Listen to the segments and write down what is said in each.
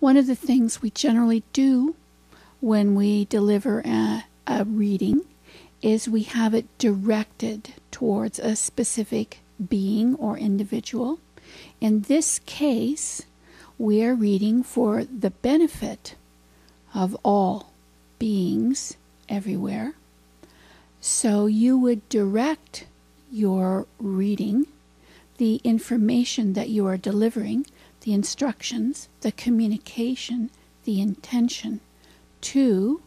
One of the things we generally do when we deliver a reading is we have it directed towards a specific being or individual. In this case, we are reading for the benefit of all beings everywhere. So you would direct your reading, the information that you are delivering, the instructions, the communication, the intention, to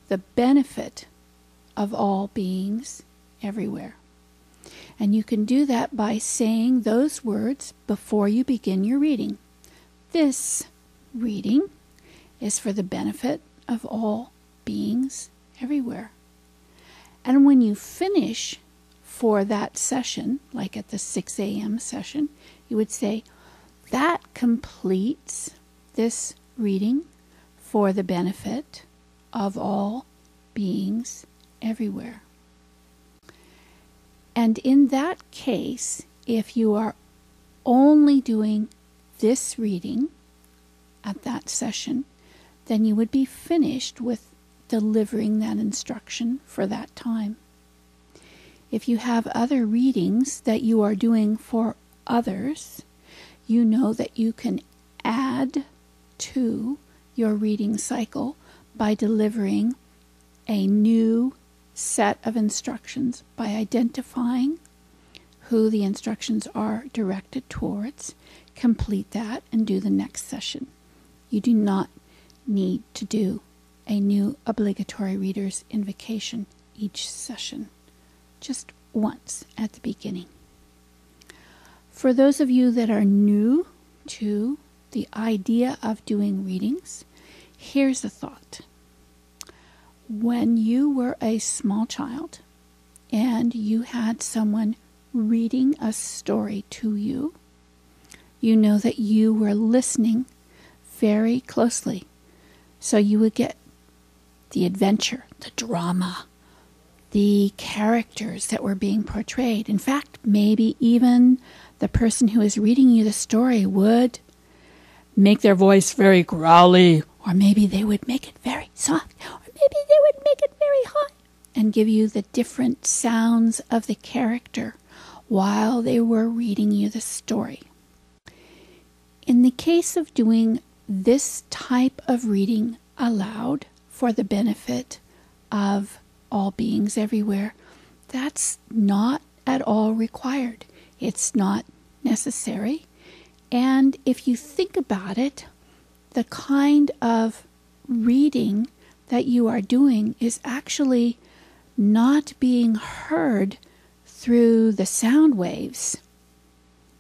the benefit of all beings everywhere. And you can do that by saying those words before you begin your reading. This reading is for the benefit of all beings everywhere. And when you finish for that session, like at the 6 a.m. session, you would say, that completes this reading for the benefit of all beings everywhere. And in that case, if you are only doing this reading at that session, then you would be finished with delivering that instruction for that time. If you have other readings that you are doing for others, you know that you can add to your reading cycle by delivering a new set of instructions, by identifying who the instructions are directed towards, complete that, and do the next session. You do not need to do a new obligatory reader's invocation each session, just once at the beginning. For those of you that are new to the idea of doing readings, here's a thought. When you were a small child and you had someone reading a story to you, you know that you were listening very closely. So you would get the adventure, the drama, the characters that were being portrayed. In fact, maybe even the person who is reading you the story would make their voice very growly, or maybe they would make it very soft, or maybe they would make it very high, and give you the different sounds of the character while they were reading you the story. In the case of doing this type of reading aloud for the benefit of all beings everywhere, that's not at all required. It's not necessary. And if you think about it, the kind of reading that you are doing is actually not being heard through the sound waves.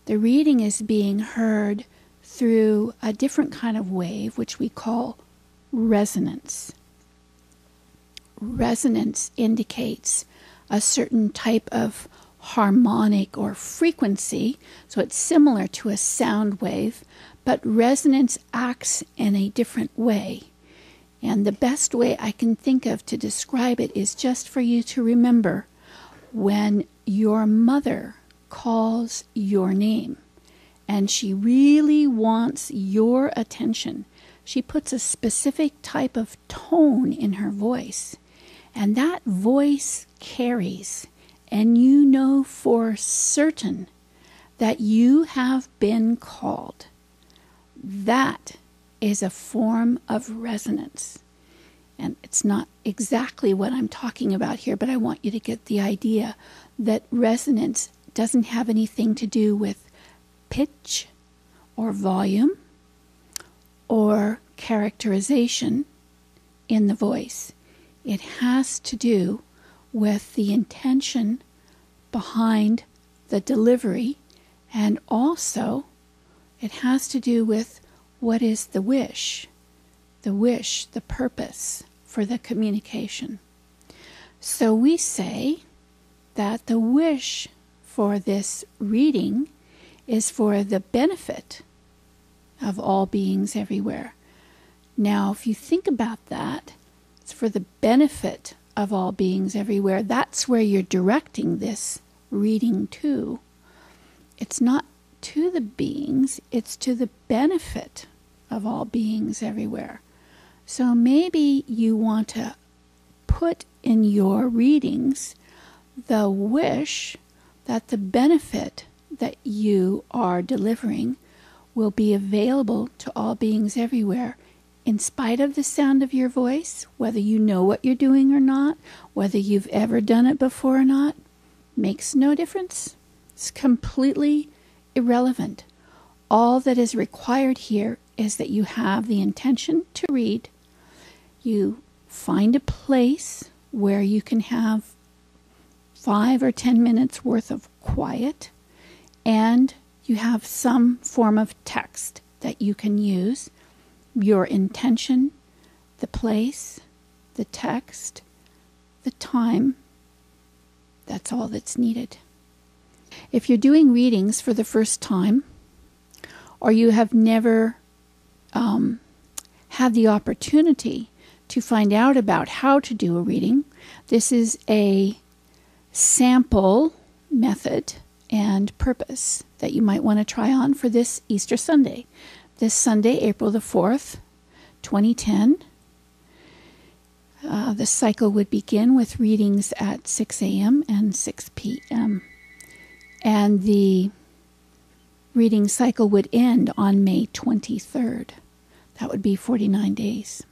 The reading is being heard through a different kind of wave, which we call resonance. Resonance indicates a certain type of harmonic or frequency, so it's similar to a sound wave, but resonance acts in a different way. And the best way I can think of to describe it is just for you to remember when your mother calls your name and she really wants your attention. She puts a specific type of tone in her voice, and that voice carries, and you know for certain that you have been called. That is a form of resonance. And it's not exactly what I'm talking about here, but I want you to get the idea that resonance doesn't have anything to do with pitch or volume or characterization in the voice. It has to do with the intention behind the delivery, and also it has to do with what is the wish, the purpose for the communication. So we say that the wish for this reading is for the benefit of all beings everywhere. Now, if you think about that, it's for the benefit of all beings everywhere. That's where you're directing this reading to. It's not to the beings, it's to the benefit of all beings everywhere. So maybe you want to put in your readings the wish that the benefit that you are delivering will be available to all beings everywhere, in spite of the sound of your voice, whether you know what you're doing or not, whether you've ever done it before or not, makes no difference. It's completely irrelevant. All that is required here is that you have the intention to read. You find a place where you can have 5 or 10 minutes worth of quiet, and you have some form of text that you can use. Your intention, the place, the text, the time, that's all that's needed. If you're doing readings for the first time, or you have never had the opportunity to find out about how to do a reading, this is a sample method and purpose that you might want to try on for this Easter Sunday. This Sunday, April the 4th, 2010. The cycle would begin with readings at 6 a.m. and 6 p.m. And the reading cycle would end on May 23rd. That would be 49 days.